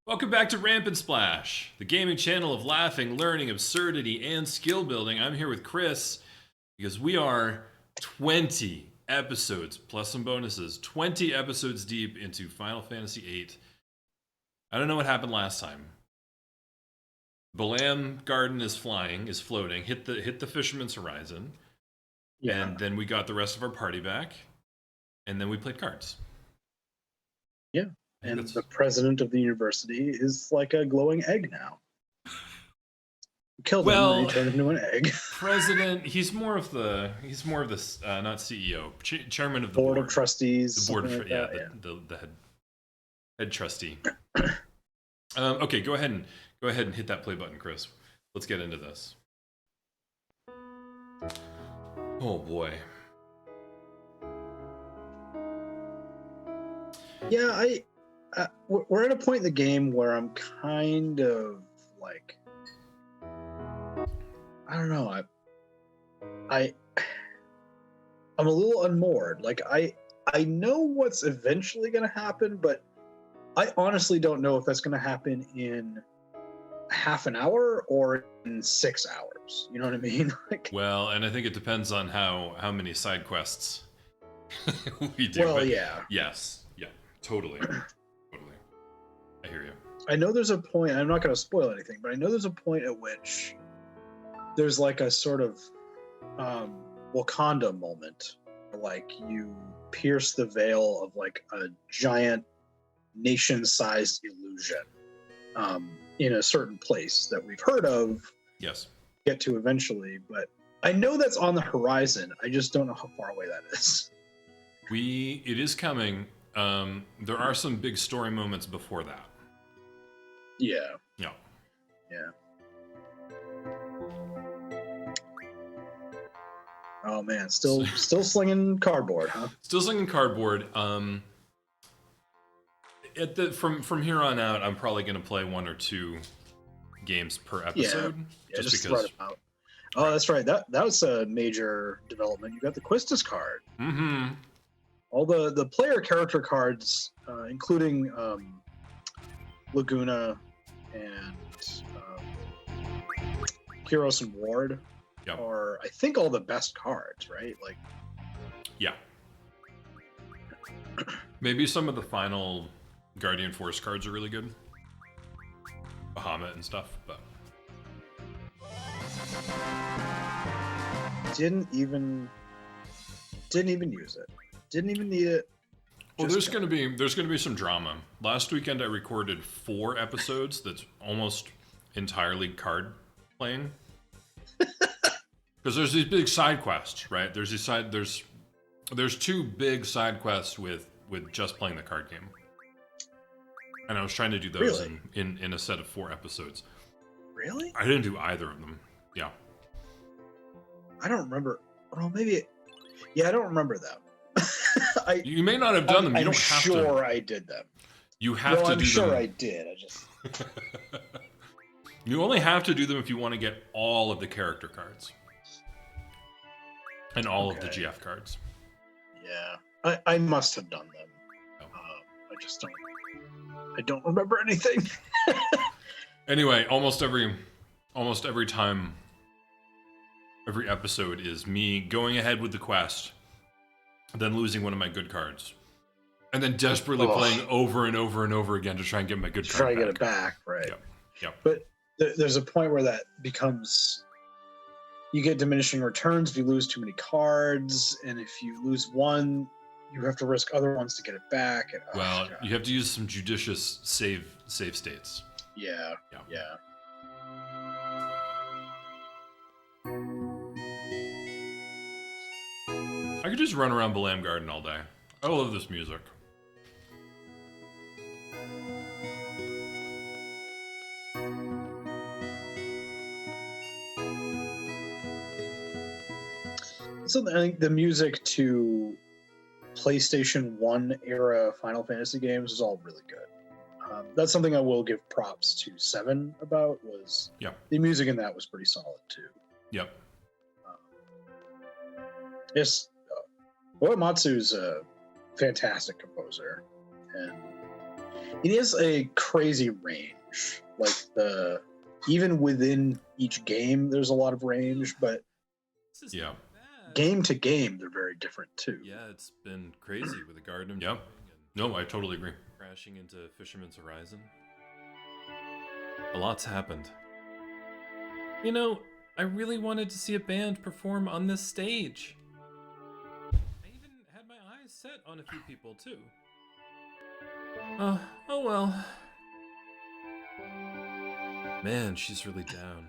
Welcome back to Rampant Splash, the gaming channel of laughing, learning, absurdity, and skill building. I'm here with Chris because we are 20 episodes, plus some bonuses, 20 episodes deep into Final Fantasy VIII. I don't know what happened last time. Balam Garden is floating, hit the Fisherman's Horizon, and then we got the rest of our party back, and then we played cards. Yeah. And the president of the university is like a glowing egg now. Killed him and he turned into an egg. President, he's more of the not CEO, chairman of the board of trustees. The board of like the head trustee. Okay, go ahead and hit that play button, Chris. Let's get into this. Oh boy. Yeah, we're at a point in the game where I'm kind of like, I don't know. I'm a little unmoored. Like I know what's eventually going to happen, but I honestly don't know if that's going to happen in half an hour or in 6 hours. You know what I mean? Like, well, and I think it depends on how many side quests we do. Well, yeah. Yes. Yeah. Totally. I hear you. I know there's a point, I'm not going to spoil anything, but I know there's a point at which there's like a sort of Wakanda moment where like you pierce the veil of like a giant nation-sized illusion in a certain place that we've heard of. Yes. Get to eventually, but I know that's on the horizon. I just don't know how far away that is. It is coming. There are some big story moments before that. Yeah. Yeah. Oh man, still slinging cardboard, huh? Still slinging cardboard. From here on out, I'm probably going to play 1 or 2 games per episode. Yeah, just because. Right about. Oh, that's right. That was a major development. You got the Quistis card. Mm-hmm. All the player character cards, including Laguna and Kyros and Ward, are, I think, all the best cards, right? Like, yeah. Maybe some of the final Guardian Force cards are really good. Bahamut and stuff, but didn't even use it. Didn't even need it. Well, there's gonna be some drama. Last weekend I recorded 4 episodes that's almost entirely card playing. Because there's these big side quests, right? There's 2 big side quests with just playing the card game. And I was trying to do those in a set of 4 episodes. Really? I didn't do either of them. Yeah. I don't remember. Well, maybe. I don't remember them. You may not have done them. You don't have to. I'm sure I did them. You have to do them. I'm sure I did. I just. You only have to do them if you want to get all of the character cards. And all of the GF cards. Yeah. I must have done them. Oh. I don't remember anything. Anyway, almost every time, every episode is me going ahead with the quest, then losing one of my good cards, and then desperately playing over and over and over again to try and get my good card back. Try to get it back, right? Yep. But there's a point where that becomes, you get diminishing returns if you lose too many cards, and if you lose one, you have to risk other ones to get it back. And, you have to use some judicious save states. Yeah. I could just run around Balam Garden all day. I love this music. So I think the music to PlayStation 1 era Final Fantasy games is all really good. That's something I will give props to 7 about, was the music in that was pretty solid too. Yep. Yes, Uematsu's a fantastic composer, and It is a crazy range. Like even within each game, there's a lot of range, but Yeah. game to game, they're very different too. Yeah, it's been crazy with the garden. Yeah. No, I totally agree. Crashing into Fisherman's Horizon. A lot's happened. You know, I really wanted to see a band perform on this stage. I even had my eyes set on a few people, too. Oh well. Man, she's really down.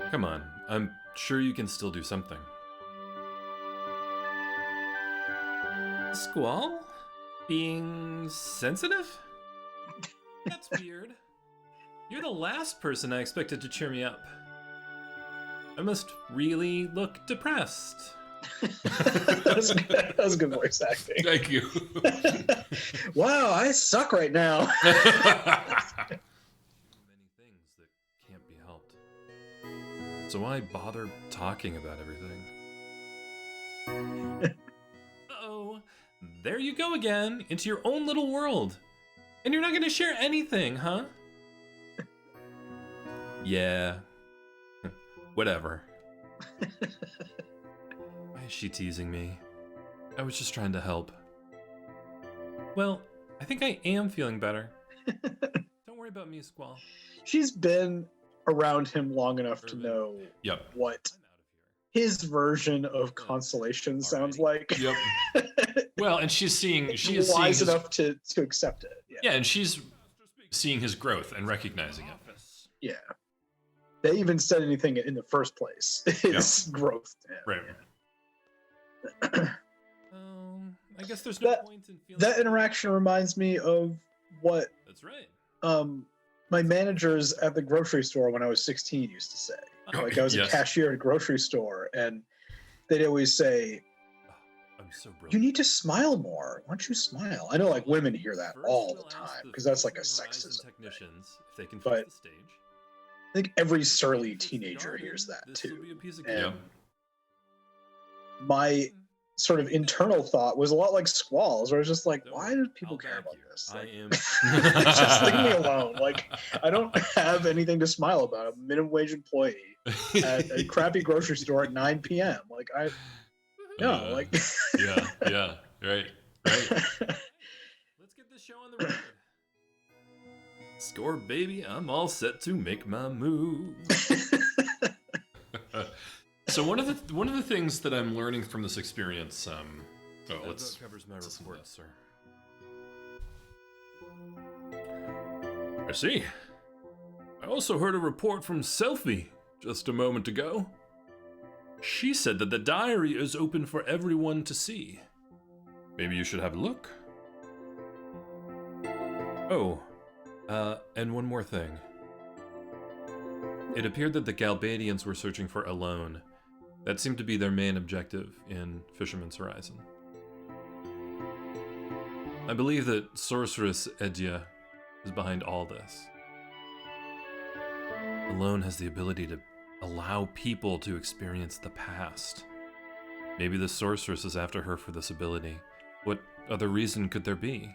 Come on, I'm sure you can still do something. Squall? Being sensitive? That's weird. You're the last person I expected to cheer me up. I must really look depressed. That was good voice acting. Thank you. Wow, I suck right now. Many things that can't be helped. So why bother talking about everything? Uh-oh. There you go again, into your own little world. And you're not going to share anything, huh? Yeah. Whatever. Why is she teasing me? I was just trying to help. Well, I think I am feeling better. Don't worry about me, Squall. She's been around him long enough to know what his version of consolation sounds like. Yep. Well, and she is wise enough to accept it. Yeah, and she's seeing his growth and recognizing it. Yeah. They even said anything in the first place. His growth. Right. I guess there's no point in feeling that interaction reminds me of what That's right. My managers at the grocery store when I was 16 used to say. Like I was a cashier at a grocery store, and they'd always say, I'm so brilliant. "You need to smile more. Why don't you smile?" I know, like women hear that all the time because that's like a sexism. Technicians, if they can but fix the stage. I think every surly teenager hears that too. And my sort of internal thought was a lot like Squall's, where I was just like, why do people care about this? Like, just leave me alone. Like, I don't have anything to smile about. I'm a minimum wage employee at a crappy grocery store at 9 p.m. Like, right. Let's get this show on the record. Score, baby, I'm all set to make my move. So one of the things that I'm learning from this experience, let's covers my report, sir. I see. I also heard a report from Selfie just a moment ago. She said that the diary is open for everyone to see. Maybe you should have a look. Oh, and one more thing. It appeared that the Galbadians were searching for Alone. That seemed to be their main objective in Fisherman's Horizon. I believe that Sorceress Edya is behind all this. Alone has the ability to allow people to experience the past. Maybe the Sorceress is after her for this ability. What other reason could there be?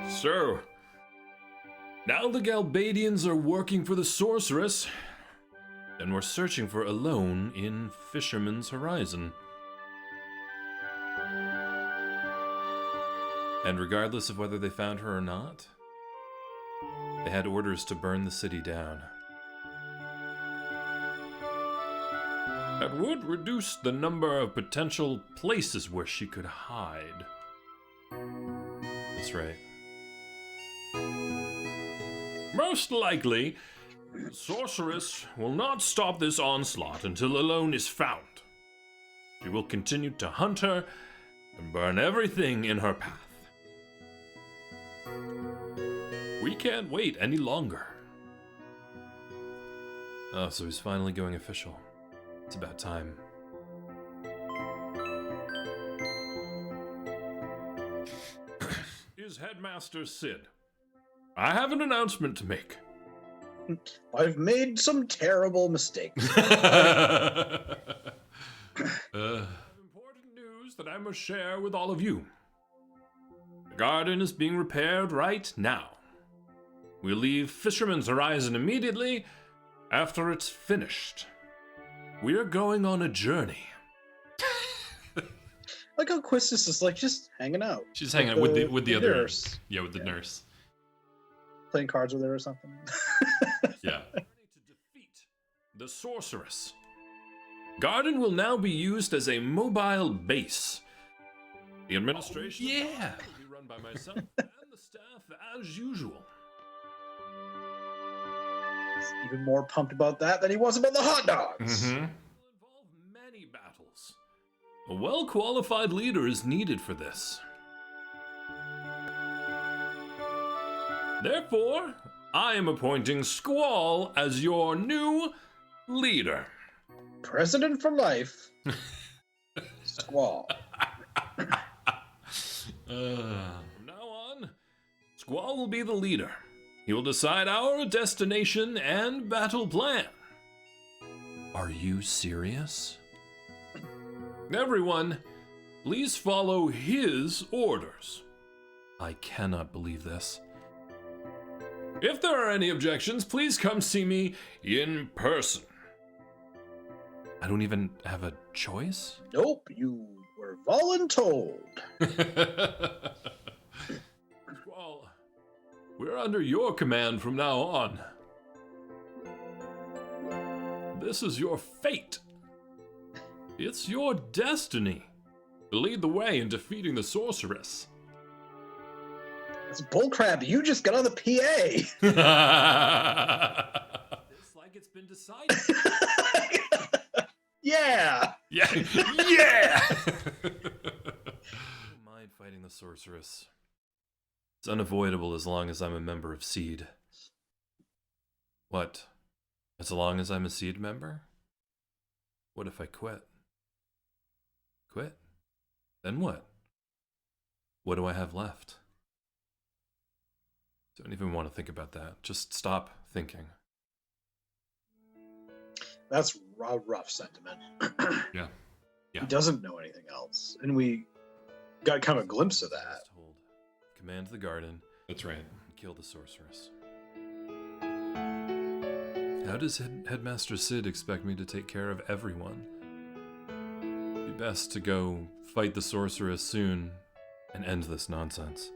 So, now the Galbadians are working for the Sorceress, and we're searching for Alone in Fisherman's Horizon. And regardless of whether they found her or not, they had orders to burn the city down. That would reduce the number of potential places where she could hide. That's right. Most likely, the Sorceress will not stop this onslaught until Alone is found. She will continue to hunt her and burn everything in her path. We can't wait any longer. Oh, so he's finally going official. It's about time. Is Headmaster Sid? I have an announcement to make. I've made some terrible mistakes. news that I must share with all of you. The garden is being repaired right now. We'll leave Fisherman's Horizon immediately after it's finished. We're going on a journey. Like how Quistis is like just hanging out. She's hanging out with the other nurse. Yeah, with the nurse. Playing cards with her or something. Yeah. To defeat the sorceress. Garden will now be used as a mobile base. The administration will be run by myself and the staff as usual. He's even more pumped about that than he was about the hot dogs. Mm-hmm. It will involve many battles. A well-qualified leader is needed for this. Therefore, I am appointing Squall as your new leader. President for life. Squall. From now on, Squall will be the leader. He will decide our destination and battle plan. Are you serious? Everyone, please follow his orders. I cannot believe this. If there are any objections, please come see me in person. I don't even have a choice? Nope, you were voluntold. Squall, we're under your command from now on. This is your fate. It's your destiny to lead the way in defeating the sorceress. It's bullcrap. You just got on the PA. It's like it's been decided. Yeah. Yeah. Yeah. I don't mind fighting the sorceress. It's unavoidable as long as I'm a member of Seed. What? As long as I'm a Seed member? What if I quit? Quit? Then what? What do I have left? Don't even want to think about that. Just stop thinking. That's a rough sentiment. Yeah. He doesn't know anything else. And we got kind of a glimpse of that. Told. Command the garden. That's right. Kill the sorceress. How does Headmaster Sid expect me to take care of everyone? It'd be best to go fight the sorceress soon and end this nonsense.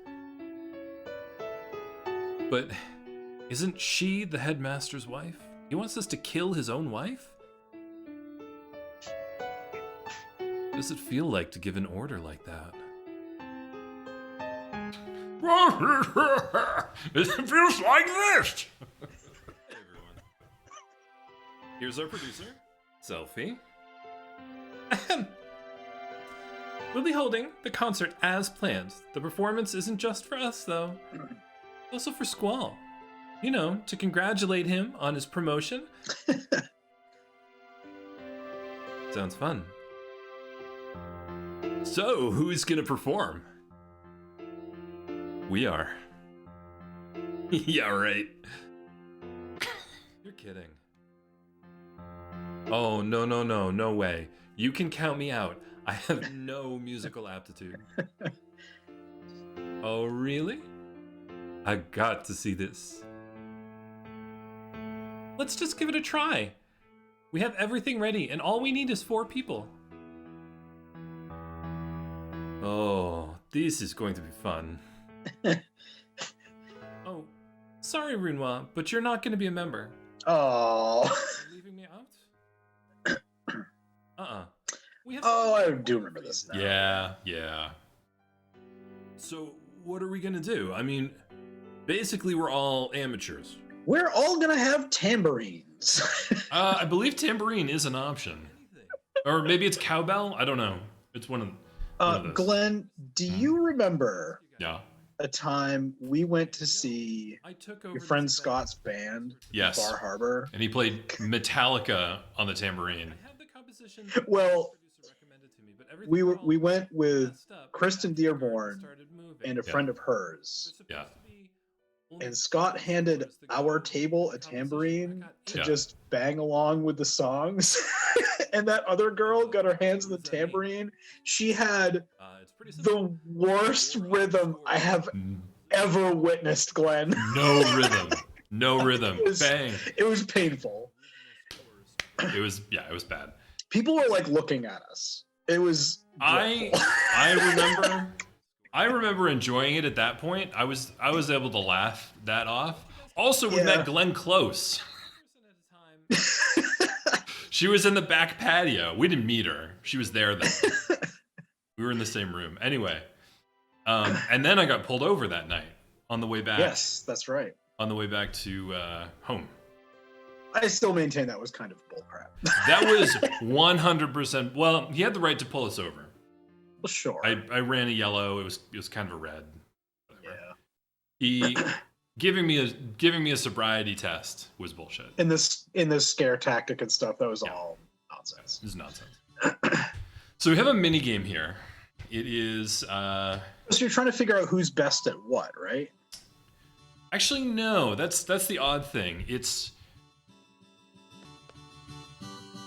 But isn't she the headmaster's wife? He wants us to kill his own wife? What does it feel like to give an order like that? It feels like this! Hey everyone. Here's our producer, Selfie. We'll be holding the concert as planned. The performance isn't just for us, though. Also for Squall. You know, to congratulate him on his promotion. Sounds fun. So, who's gonna perform? We are. Yeah, right. You're kidding. Oh, no way. You can count me out. I have no musical aptitude. Oh, really? I got to see this. Let's just give it a try. We have everything ready, and all we need is 4 people. Oh, this is going to be fun. Oh, sorry, Runwa, but you're not going to be a member. Oh. Are you leaving me out? We have I do remember this now. Yeah. So, what are we going to do? I mean, basically, we're all amateurs. We're all gonna have tambourines. I believe tambourine is an option. Or maybe it's cowbell? I don't know. It's one of those. Glenn, do you remember Yeah. a time we went to see I took over your friend Scott's band Yes. in Bar Harbor? And he played Metallica on the tambourine. I have the composition Well, producer recommended to me, but everything we all went with messed up. Kristen After the garden Dearborn started moving. and a Yeah. friend of hers. It was Yeah. supposed to be and Scott handed our table a tambourine to just bang along with the songs. And that other girl got her hands on the tambourine. She had the worst rhythm I have ever witnessed, Glenn. No rhythm. No rhythm. Bang. It was painful. It was bad. People were like looking at us. It was I remember enjoying it at that point. I was able to laugh that off. Also, we met Glen close. She was in the back patio. We didn't meet her. She was there then. We were in the same room. Anyway, and then I got pulled over that night on the way back. Yes, that's right. On the way back to home. I still maintain that was kind of bullcrap. That was 100%. Well, he had the right to pull us over. Well, sure. I ran a yellow. It was kind of a red. Whatever. Yeah. He giving me a sobriety test was bullshit. In this scare tactic and stuff, that was all nonsense. This is nonsense. So we have a mini game here. It is. So you're trying to figure out who's best at what, right? Actually, no. That's the odd thing. It's.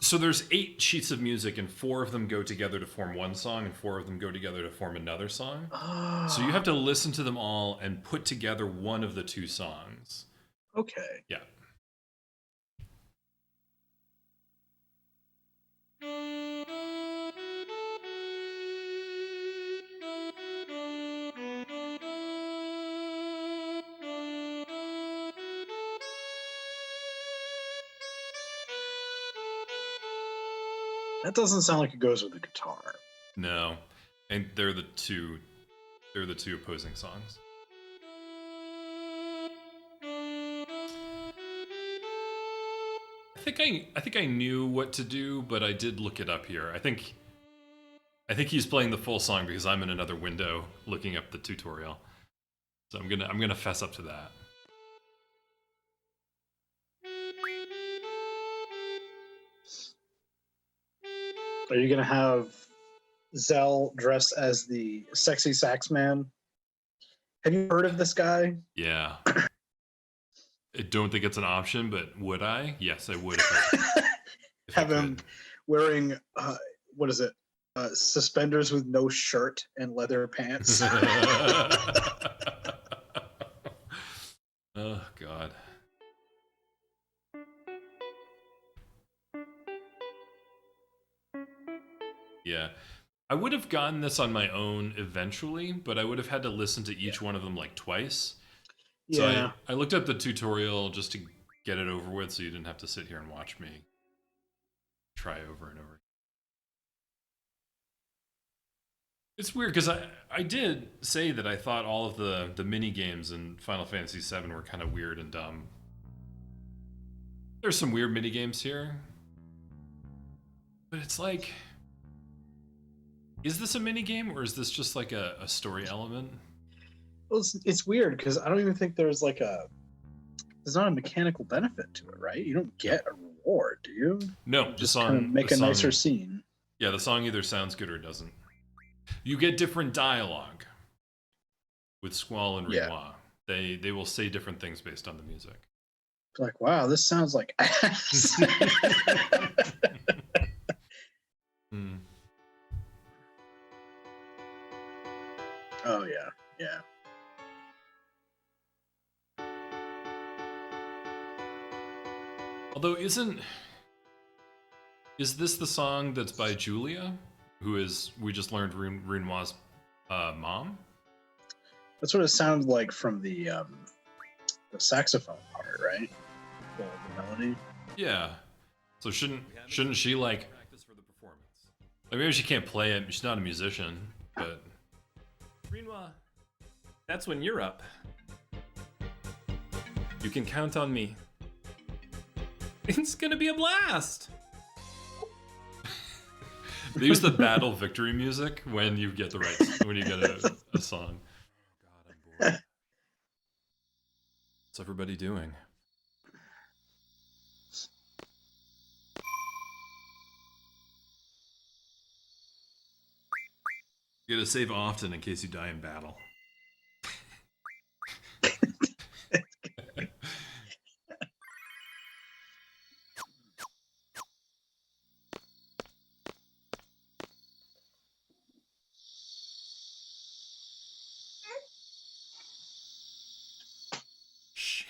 So there's 8 sheets of music, and 4 of them go together to form one song, and 4 of them go together to form another song. Oh. So you have to listen to them all and put together one of the 2 songs. Okay. Yeah. That doesn't sound like it goes with the guitar. No, and they're the two opposing songs. I think I knew what to do, but I did look it up here. I think he's playing the full song because I'm in another window looking up the tutorial. So I'm gonna fess up to that. Are you gonna have Zell dress as the sexy sax man? Have you heard of this guy? Yeah. I don't think it's an option, but would I? Yes, I would. If have him wearing what is it? Suspenders with no shirt and leather pants. Oh God. Yeah. I would have gotten this on my own eventually, but I would have had to listen to each one of them like twice. Yeah. So I looked up the tutorial just to get it over with so you didn't have to sit here and watch me try over and over. It's weird because I did say that I thought all of the mini games in Final Fantasy VII were kind of weird and dumb. There's some weird mini games here. But it's like, is this a mini game or is this just like a story element? Well, it's weird because I don't even think there's not a mechanical benefit to it, right? You don't get a reward, do you? No, just kind of make a nicer scene. Yeah, the song either sounds good or doesn't. You get different dialogue with Squall and Renoir. They will say different things based on the music. Like, wow, this sounds like ass. Oh yeah, yeah. Although is this the song that's by Julia, who is we just learned Renoir's mom? That's what it sounded like from the saxophone part, right? The melody. Yeah. So shouldn't she like practice for the performance? Like maybe she can't play it. She's not a musician, but Renoir, that's when you're up. You can count on me. It's gonna be a blast. They use the battle victory music when you get when you get a song. Oh God, I'm bored. What's everybody doing? You gotta save often in case you die in battle.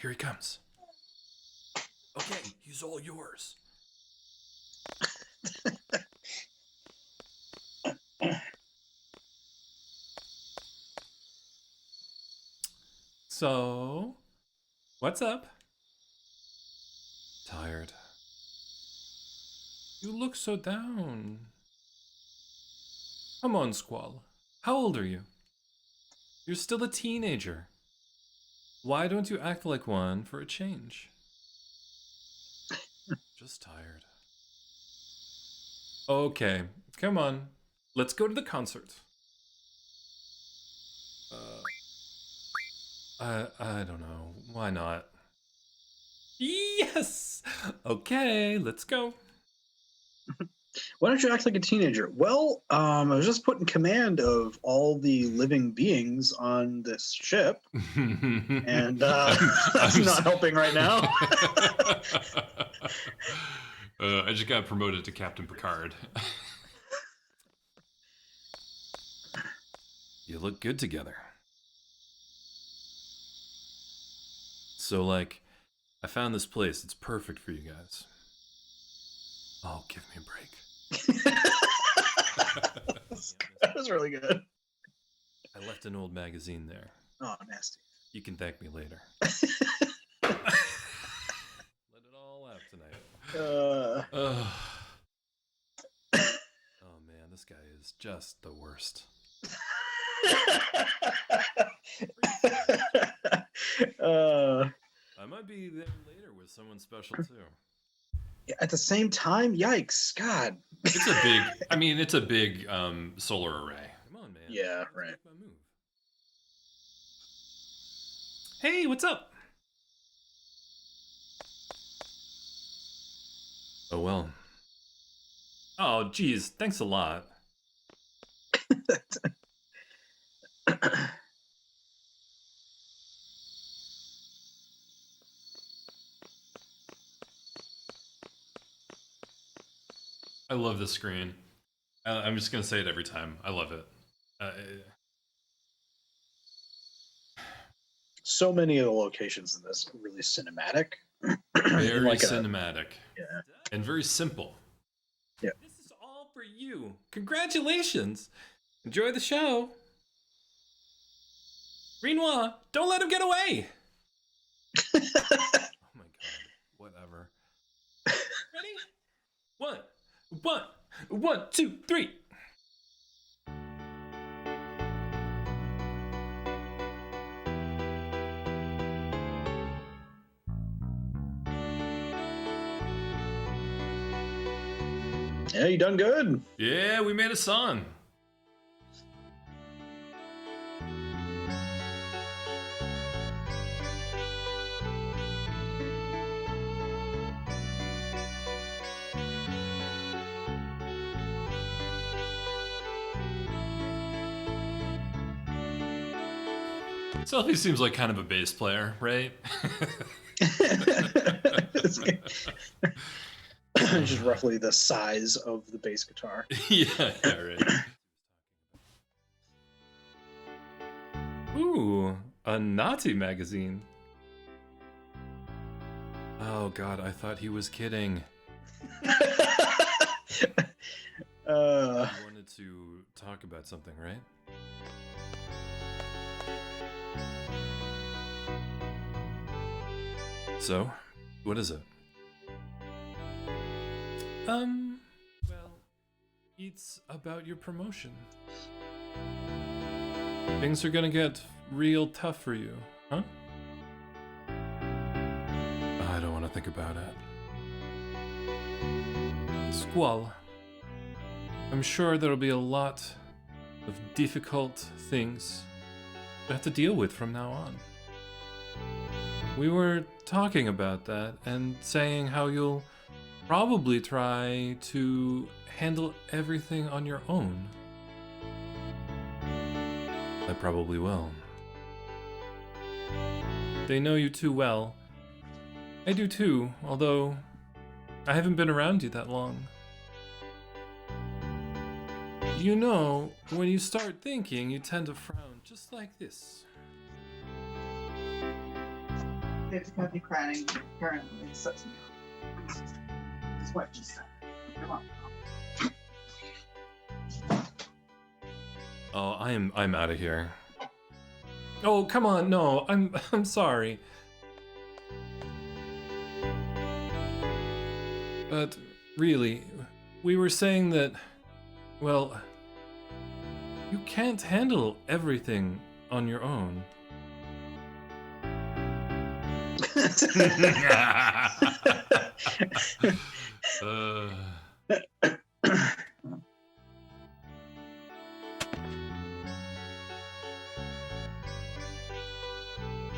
here he comes. Okay, he's all yours. So, what's up? Tired. You look so down. Come on, Squall. How old are you? You're still a teenager. Why don't you act like one for a change? Just tired. Okay, come on. Let's go to the concert. I don't know. Why not? Yes! Okay, let's go. Why don't you act like a teenager? Well, I was just put in command of all the living beings on this ship, and that's not helping right now. I just got promoted to Captain Picard. You look good together. So, like, I found this place. It's perfect for you guys. Oh, give me a break. That was really good. I left an old magazine there. Oh, nasty. You can thank me later. Let it all out tonight. Oh man, this guy is just the worst. I might be there later with someone special too. At the same time, yikes, God. It's a big solar array. Come on, man. Yeah, right. Make my move. Hey, what's up? Oh well. Oh, geez, thanks a lot. I love this screen. I'm just gonna say it every time. I love it. So many of the locations in this are really cinematic. Very Like cinematic. Yeah. And very simple. Yeah. This is all for you. Congratulations. Enjoy the show. Renoir, don't let him get away. Oh my god. Whatever. Ready? One, two, three. Yeah, you done good. Yeah, we made a song. Selfie seems like kind of a bass player, right? Just roughly the size of the bass guitar. yeah, right. Ooh, a naughty magazine. Oh god, I thought he was kidding. You wanted to talk about something, right? So, what is it? Well, it's about your promotion. Things are gonna get real tough for you, huh? I don't want to think about it. Squall. I'm sure there'll be a lot of difficult things you have to deal with from now on. We were talking about that and saying how you'll probably try to handle everything on your own. I probably will. They know you too well. I do too, although I haven't been around you that long. You know, when you start thinking, you tend to frown just like this. difficulty crying currently sucks me up. Is what you said. You're welcome. Oh, I'm out of here. Oh, come on, no, I'm sorry. But really, we were saying that, well, you can't handle everything on your own.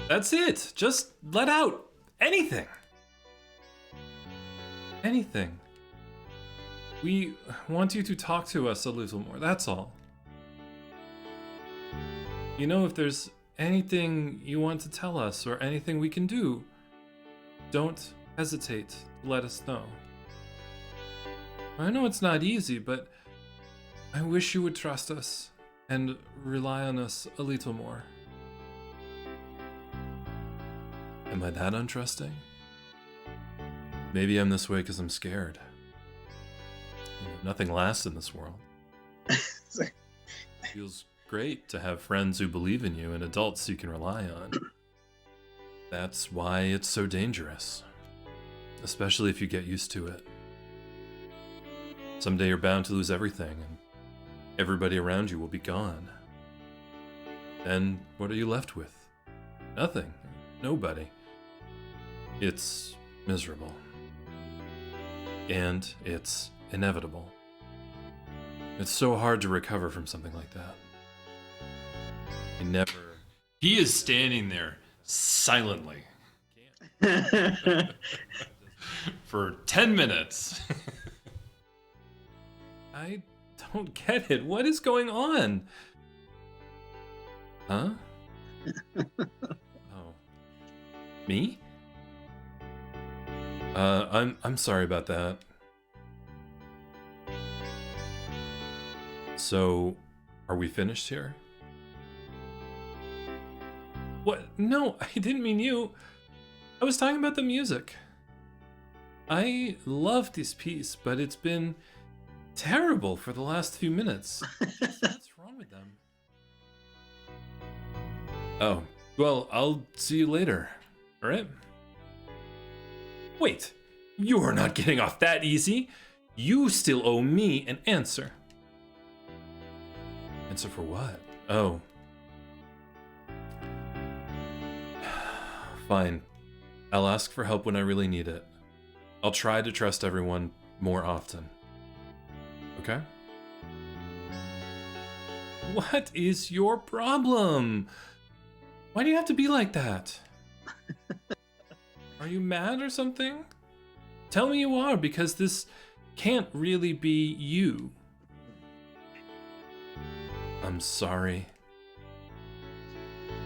That's it. Just let out anything. Anything. We want you to talk to us a little more, that's all. You know, if there's anything you want to tell us or anything we can do, don't hesitate to let us know. I know it's not easy, but I wish you would trust us and rely on us a little more. Am I that untrusting? Maybe I'm this way because I'm scared. You know, nothing lasts in this world. Feels great to have friends who believe in you and adults you can rely on. That's why it's so dangerous. Especially if you get used to it. Someday you're bound to lose everything, and everybody around you will be gone. Then what are you left with? Nothing. Nobody. It's miserable. And it's inevitable. It's so hard to recover from something like that. He is standing there silently for 10 minutes. I don't get it. What is going on? Huh? Oh. Me? I'm sorry about that. So, are we finished here? What? No, I didn't mean you. I was talking about the music. I love this piece, but it's been terrible for the last few minutes. What's wrong with them? Oh, well, I'll see you later. All right? Wait, you're not getting off that easy. You still owe me an answer. Answer for what? Oh. Fine. I'll ask for help when I really need it. I'll try to trust everyone more often. Okay? What is your problem? Why do you have to be like that? Are you mad or something? Tell me you are, because this can't really be you. I'm sorry.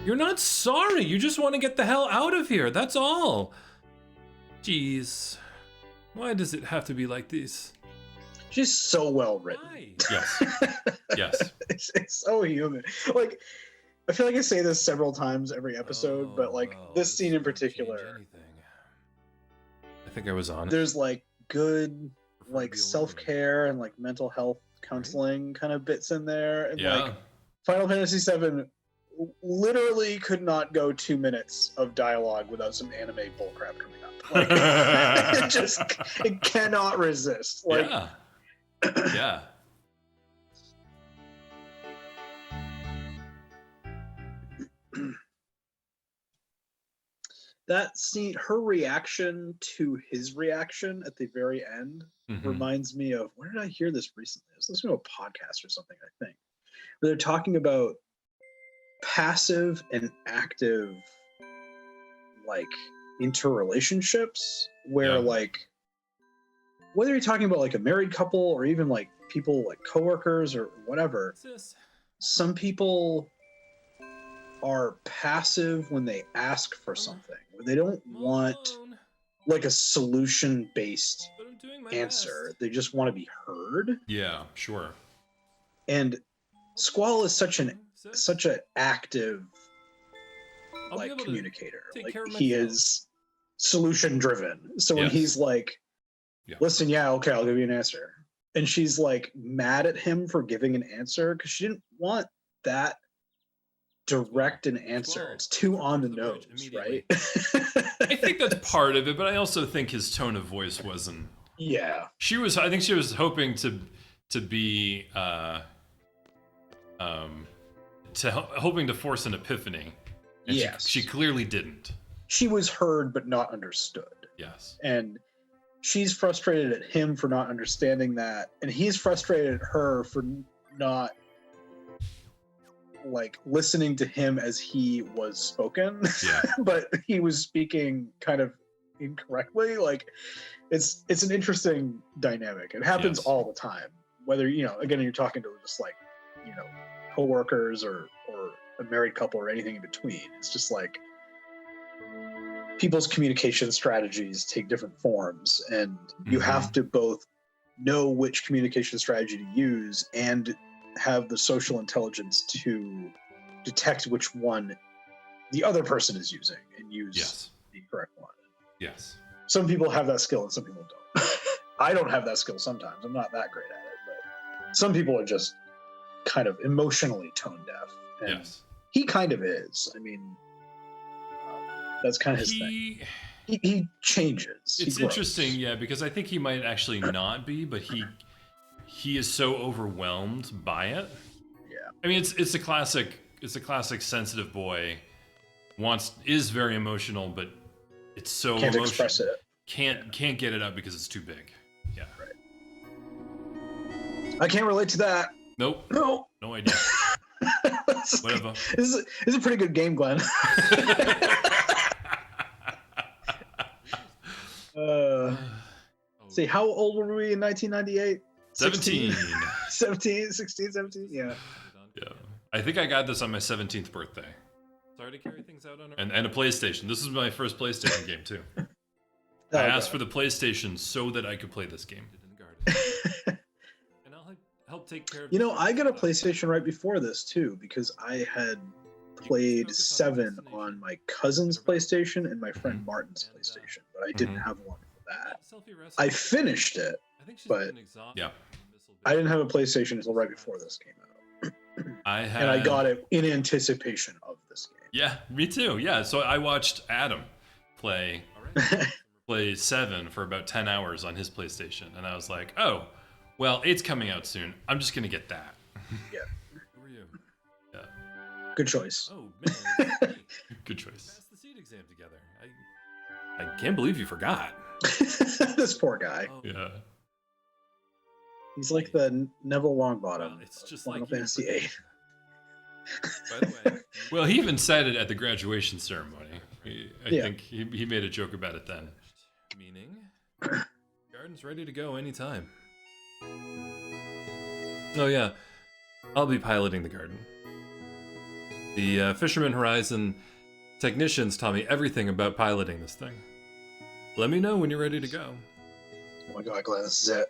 You're not sorry. You just want to get the hell out of here. That's all. Jeez. Why does it have to be like this? She's so well written. Why? Yes. Yes. It's so human. Like, I feel like I say this several times every episode, but like well, this scene in doesn't change particular, anything. I think I was on it. there's like good Prefer to like be alone. self-care and like mental health counseling kind of bits in there, and Yeah. like Final Fantasy VII literally could not go 2 minutes of dialogue without some anime bullcrap coming up. Like, it cannot resist. Like, Yeah. Yeah. that scene, her reaction to his reaction at the very end Mhm. reminds me of, where did I hear this recently? I was listening to a podcast or something, I think, where they're talking about passive and active like interrelationships, where Yeah. like whether you're talking about like a married couple or even like people like coworkers or whatever, What's this? some people are passive when they ask for something, where they don't I'm all want alone, like a solution based but I'm doing my answer. best. They just want to be heard. Yeah, sure. And Squall is such an So- active I'll be like able to communicator. take Like care of he myself. is solution driven. So when Yes. he's like, Yeah. listen, yeah, okay, I'll give you an answer. And she's like mad at him for giving an answer because she didn't want that direct an answer. Squall. It's too Report on to the the bridge nose, immediately. right? I think that's part of it, but I also think his tone of voice wasn't. Yeah. I think she was hoping to be hoping to force an epiphany. And Yes. she clearly didn't. She was heard but not understood. Yes. And she's frustrated at him for not understanding that. And he's frustrated at her for not like listening to him as he was spoken. Yeah. But he was speaking kind of incorrectly. Like it's an interesting dynamic. It happens Yes. all the time. Whether, again, you're talking to just like, coworkers or a married couple or anything in between. It's just like people's communication strategies take different forms, and you have to both know which communication strategy to use and have the social intelligence to detect which one the other person is using and use Yes. the correct one. Yes. Some people have that skill and some people don't. I don't have that skill sometimes. I'm not that great at it, but some people are just kind of emotionally tone deaf. And Yes. he kind of is. I mean, that's kind of his thing. He changes. He It's grows. interesting, yeah, because I think he might actually not be, but he is so overwhelmed by it. Yeah. I mean, it's a classic sensitive boy, is very emotional, but it's so Can't emotional. express it. Can't get it out because it's too big. Yeah. I can't relate to that. Nope. No. No idea. Whatever. This is a pretty good game, Glenn. See, how old were we in 1998? 17. 17, 16, 17? Yeah. Yeah. I think I got this on my 17th birthday. Sorry to carry things out on our... And a PlayStation. This is my first PlayStation game, too. Oh, I asked for the PlayStation so that I could play this game. in the garden. And I'll help take care of... I got a PlayStation right before this, too, because I had played 7 on my cousin's PlayStation and my friend Martin's PlayStation, but I didn't have one for that. I finished it, but Yeah. I didn't have a PlayStation until right before this came out. And I got it in anticipation of this game. Yeah, me too. Yeah, so I watched Adam play 7 for about 10 hours on his PlayStation, and I was like, oh, well, it's coming out soon. I'm just going to get that. Yeah. Who are you? Yeah, Good choice. Oh, man. good choice. Passed the seed exam together. I can't believe you forgot. This poor guy. Oh, Yeah. He's like the Neville Longbottom. Well, it's just Final like you Fantasy forget. VIII. By the way, Well, he even said it at the graduation ceremony. I Yeah. think he made a joke about it then. meaning garden's ready to go anytime. Oh yeah, I'll be piloting the garden. The Fisherman Horizon technicians taught me everything about piloting this thing. Let me know when you're ready to go. Oh my god, Glenn, this is it.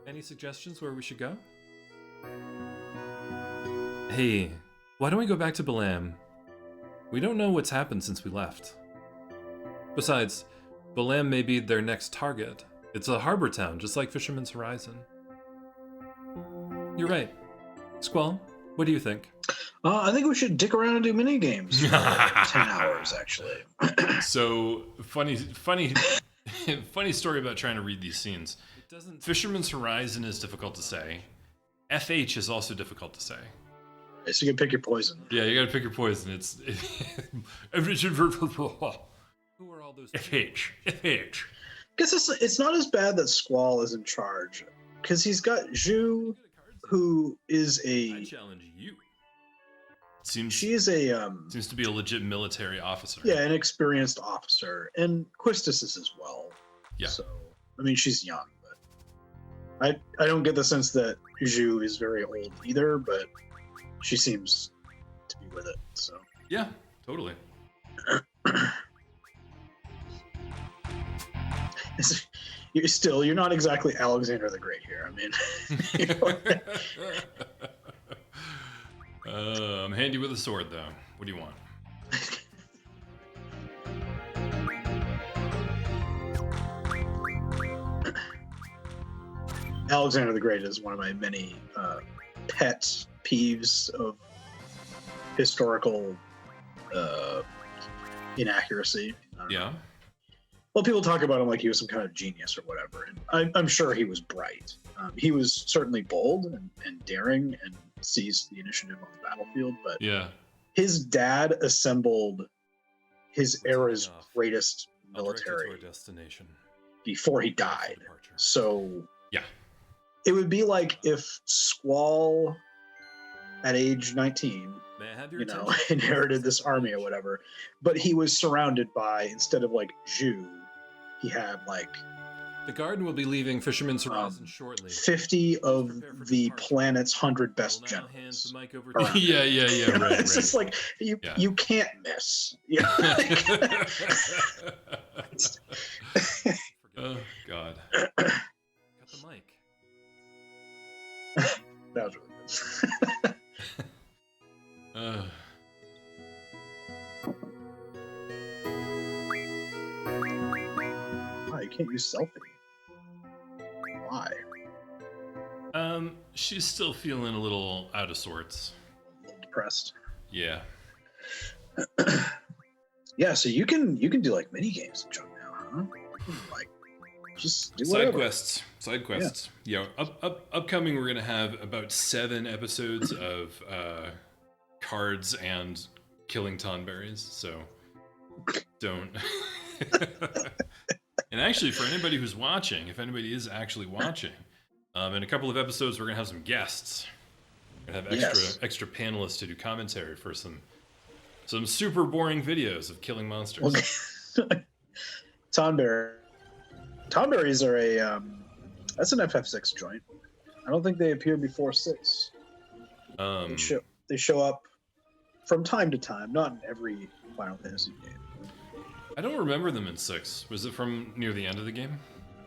Any suggestions where we should go? Hey, why don't we go back to Balam? We don't know what's happened since we left. Besides, Balam may be their next target. It's a harbor town, just like Fisherman's Horizon. You're right. Squall, what do you think? I think we should dick around and do mini games for 10 hours, actually. So funny story about trying to read these scenes. It doesn't... Fisherman's Horizon is difficult to say. FH is also difficult to say. So you can pick your poison. Yeah, you gotta pick your poison. It's Who are all those... FH. FH. Guess it's not as bad that Squall is in charge, because he's got Zhu, who is I a... challenge you. Seems to be a legit military officer. Yeah, an experienced officer, and Quistis is as well. Yeah. So, I mean, she's young, but I don't get the sense that Zhu is very old either, but she seems to be with it. So Yeah, totally. you're not exactly Alexander the Great here. I mean, I'm handy with a sword, though. What do you want? Alexander the Great is one of my many pet peeves of historical inaccuracy. Yeah. Well, people talk about him like he was some kind of genius or whatever, and I'm sure he was bright. He was certainly bold and daring and seized the initiative on the battlefield, but Yeah. his dad assembled his era's off. greatest I'll direct you to military our destination. before he For died. departure. So Yeah. it would be like if Squall, at age 19, May I have your you know, attention? inherited this army or whatever, but he was surrounded by, instead of like Zhu, he had like The garden will be leaving Fisherman's Horizon shortly. 50 of Prepare for the departure. planet's 100 I best will now hand generals. the mic over Around. to Yeah, yeah, yeah, right, It's just like you can't miss. Yeah. Oh, God. Got the mic. That was really good. Uh, Wow, you can't use selfie. Why? she's still feeling a little out of sorts. A little depressed. Yeah. Yeah, so you can do like mini games in Junk now, huh? You can, like, just do Side whatever. quests. Side quests. Yeah. Upcoming, we're gonna have about 7 episodes of cards and killing tonberries. So don't. And actually, for anybody who's watching, if anybody is actually watching, in a couple of episodes, we're gonna have some guests. We're gonna have extra panelists to do commentary for some super boring videos of killing monsters. Okay. Tonberries are a that's an FF6 joint. I don't think they appear before 6. They show up from time to time, not in every Final Fantasy game. I don't remember them in 6. Was it from near the end of the game?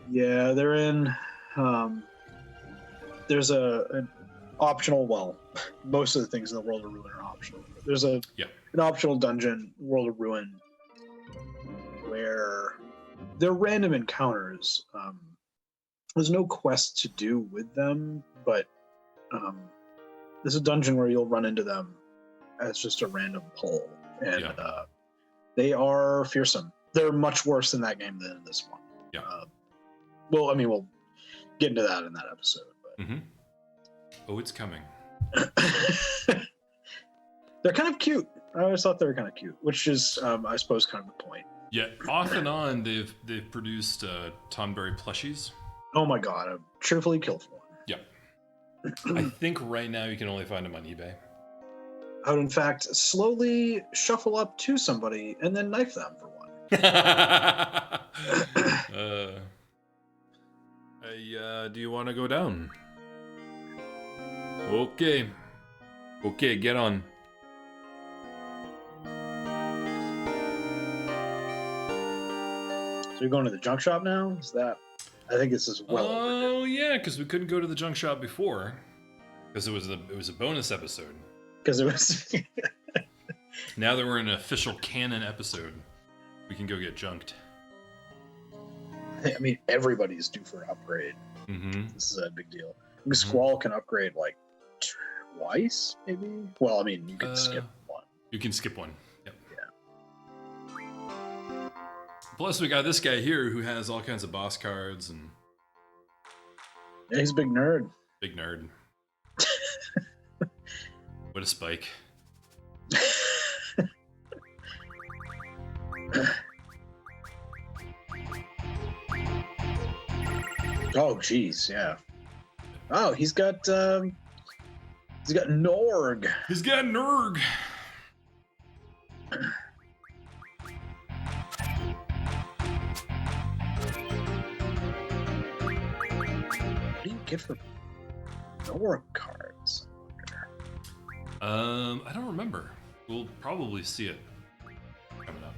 Yeah, they're in. There's an optional. Well, most of the things in the World of Ruin are optional. There's an optional dungeon, World of Ruin, where they're random encounters. There's no quest to do with them, but there's a dungeon where you'll run into them as just a random pull, and they are fearsome. They're much worse in that game than in this one. Yeah. Well, I mean, we'll get into that in that episode. But Oh, it's coming. they're kind of cute. I always thought they were kind of cute, which is, I suppose, kind of the point. Yeah, off and on, they've produced Tonberry plushies. Oh my god, I've cheerfully killed for one. Yeah. I think right now you can only find them on eBay. I would, in fact, slowly shuffle up to somebody and then knife them for one. Do you want to go down? Okay. Okay, get on. So you're going to the junk shop now? Is that? I think this is well. Oh yeah, because we couldn't go to the junk shop before, because it was a bonus episode. Because it was. Now that we're in an official canon episode, we can go get junked. I mean, everybody's due for an upgrade. Mm-hmm. This is a big deal. I mean, Squall can upgrade like twice, maybe. Well, I mean, you can skip one. You can skip one. Yep. Yeah. Plus, we got this guy here who has all kinds of boss cards and. Yeah, he's a big nerd. Big nerd. What a spike. Oh, jeez, yeah. Oh, he's got Norg. He's got Nurg. What do you get for Norg cards? I don't remember. We'll probably see it coming up.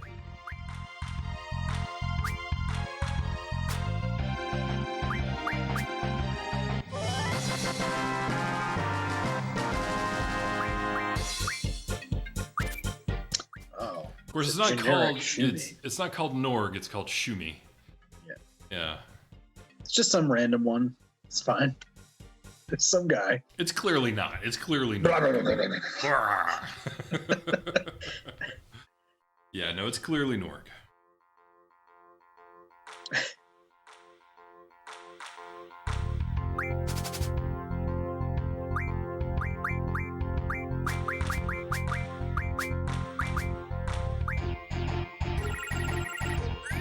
Oh. Of course, it's not generic called Shumi. it's not called Norg. It's called Shumi. Yeah. Yeah. It's just some random one. It's fine. It's some guy. It's clearly not. It's clearly not. Yeah, no, it's clearly Norg.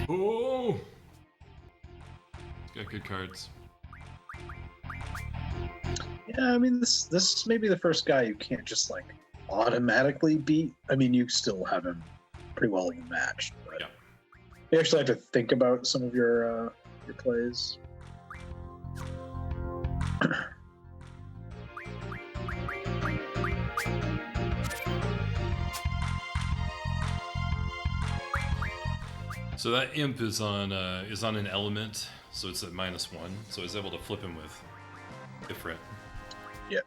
Oh! It's got good cards. Yeah, I mean, this may be the first guy you can't just like automatically beat. I mean, you still have him pretty well matched, but Yeah. you actually have to think about some of your plays. So that imp is on an element, so it's at -1. So I was able to flip him with Ifrit. Yeah.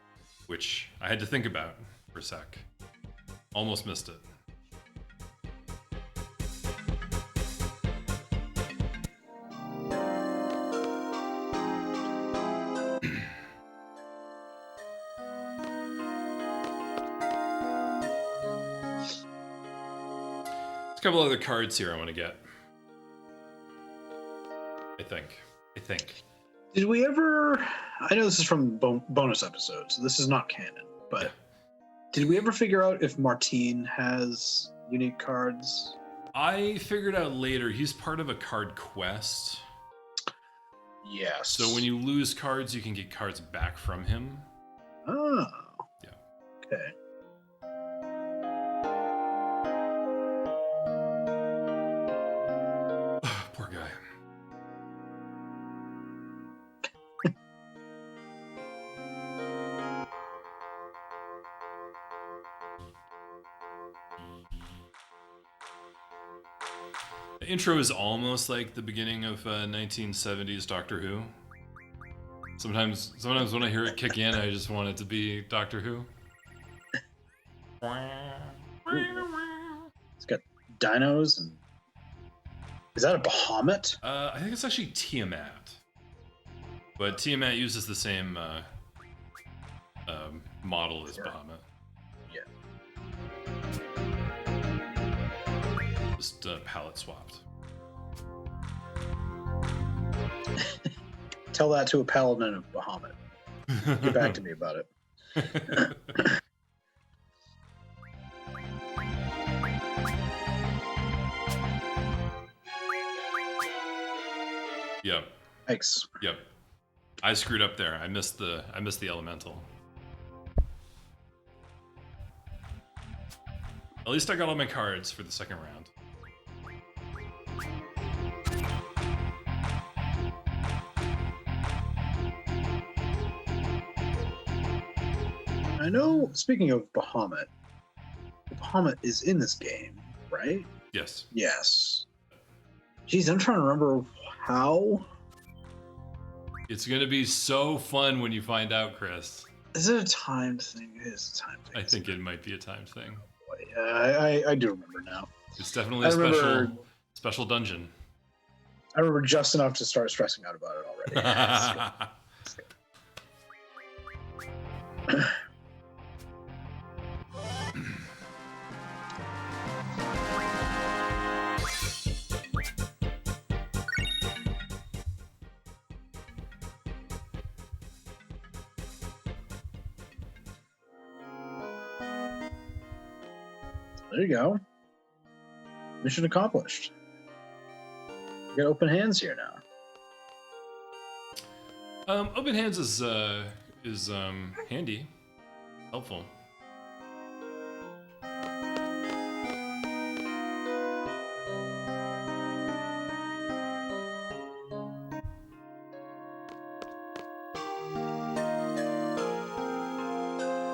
Which I had to think about for a sec. Almost missed it. There's a couple other cards here I want to get. I think. Did we ever? I know this is from bonus episodes, so this is not canon. But Yeah. did we ever figure out if Martine has unique cards? I figured out later he's part of a card quest. Yes. So when you lose cards, you can get cards back from him. Oh. Yeah. Okay. Poor guy. The intro is almost like the beginning of 1970s Doctor Who. Sometimes when I hear it kick in, I just want it to be Doctor Who. It's got dinos and. Is that a Bahamut? I think it's actually Tiamat. But Tiamat uses the same model as Bahamut. Yeah. Just palette swapped. Tell that to a paladin of Bahamut. Get back to me about it. Yep. Thanks. Yep. I screwed up there. I missed the elemental. At least I got all my cards for the second round. I know, speaking of Bahamut, Bahamut is in this game, right? Yes. Yes. Jeez, I'm trying to remember how. It's gonna be so fun when you find out, Chris. Is it a timed thing? It is a timed thing. I think it might be a timed thing. Yeah, I do remember now. It's definitely a special dungeon. I remember just enough to start stressing out about it already. There you go. Mission accomplished. You got open hands here now. Open hands is handy, helpful.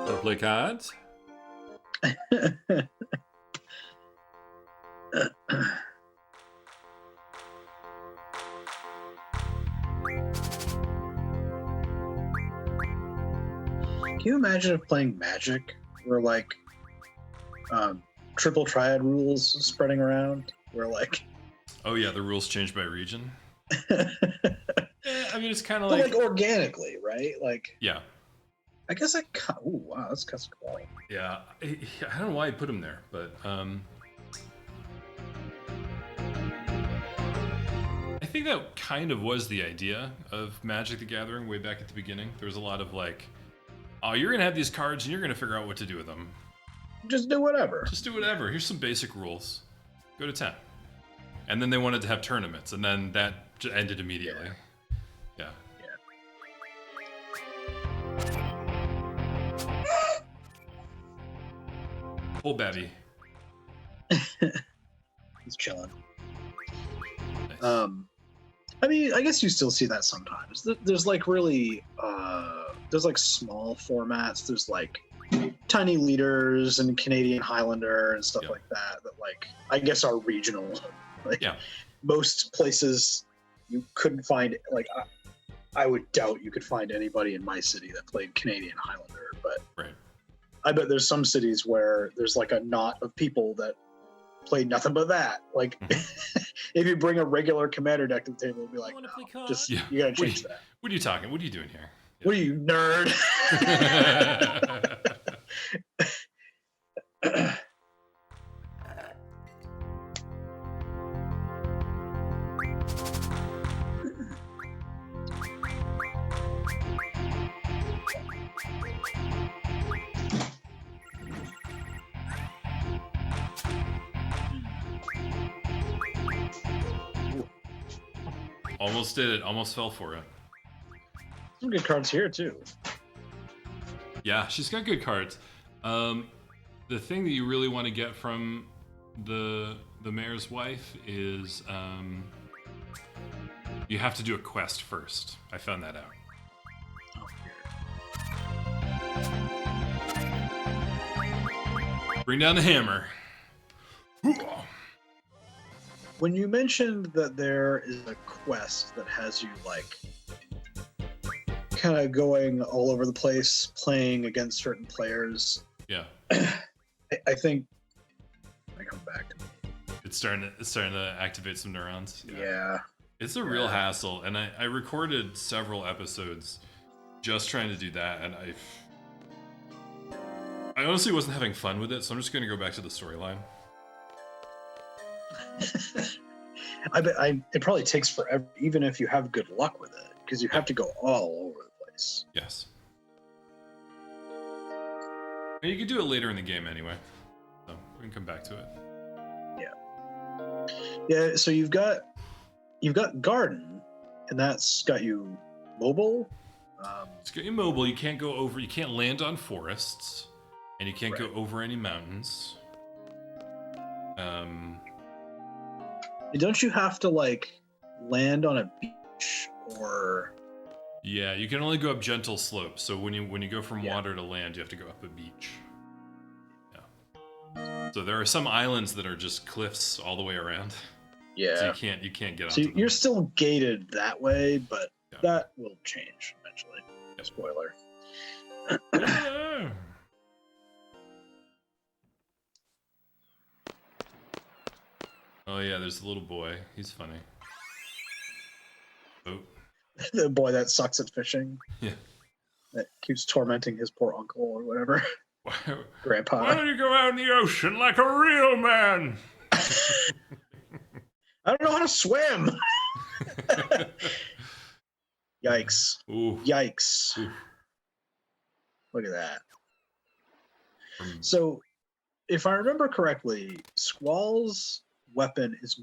Wanna play cards? Can you imagine if playing Magic were like triple triad rules spreading around? Where like Oh yeah, the rules change by region. I mean, it's kind of But like, like organically, right? Like, Yeah. I guess oh wow, that's kind of cool. Yeah. I don't know why I put him there, but I think that kind of was the idea of Magic the Gathering way back at the beginning. There was a lot of like, oh, you're gonna have these cards and you're gonna figure out what to do with them. Just do whatever. Just do whatever. Here's some basic rules. Go to 10. And then they wanted to have tournaments, and then that ended immediately. Yeah. Old Babby. He's chilling. Nice. I mean, I guess you still see that sometimes. There's like really, there's like small formats. There's like tiny leaders and Canadian Highlander and stuff like that. That like I guess are regional. Like most places, you couldn't find like I would doubt you could find anybody in my city that played Canadian Highlander. But Right. I bet there's some cities where there's like a knot of people that play nothing but that. Like, if you bring a regular commander deck to the table, it'll be like, no, just Yeah. you gotta change that. What are you talking? What are you doing here? What are you, nerd? Almost did it. Almost fell for it. Some good cards here too. Yeah, she's got good cards. The thing that you really want to get from the mayor's wife is you have to do a quest first. I found that out. Bring down the hammer. When you mentioned that there is a quest that has you like kind of going all over the place, playing against certain players. Yeah. I think I come back to It's starting to activate some neurons. yeah. It's a real hassle, and I recorded several episodes just trying to do that, and I honestly wasn't having fun with it, so I'm just gonna go back to the storyline. I bet it probably takes forever, even if you have good luck with it, because you have to go all over the place. Yes. And you can do it later in the game anyway, so we can come back to it. Yeah, so you've got garden, and that's got you mobile. It's got you mobile. You can't go over. You can't land on forests, and you can't go over any mountains. Don't you have to like land on a beach or? Yeah, you can only go up gentle slopes. So when you go from water to land, you have to go up a beach. Yeah. So there are some islands that are just cliffs all the way around. Yeah. So you can't get So onto them. you're still gated that way, but that will change eventually. Yep. Spoiler. Yeah. Oh yeah, there's a little boy. He's funny. Oh. The boy that sucks at fishing. Yeah. That keeps tormenting his poor uncle or whatever. Grandpa. Why don't you go out in the ocean like a real man? I don't know how to swim. Yikes. Ooh. Yikes. Ooh. Look at that. So, if I remember correctly, Squall's weapon is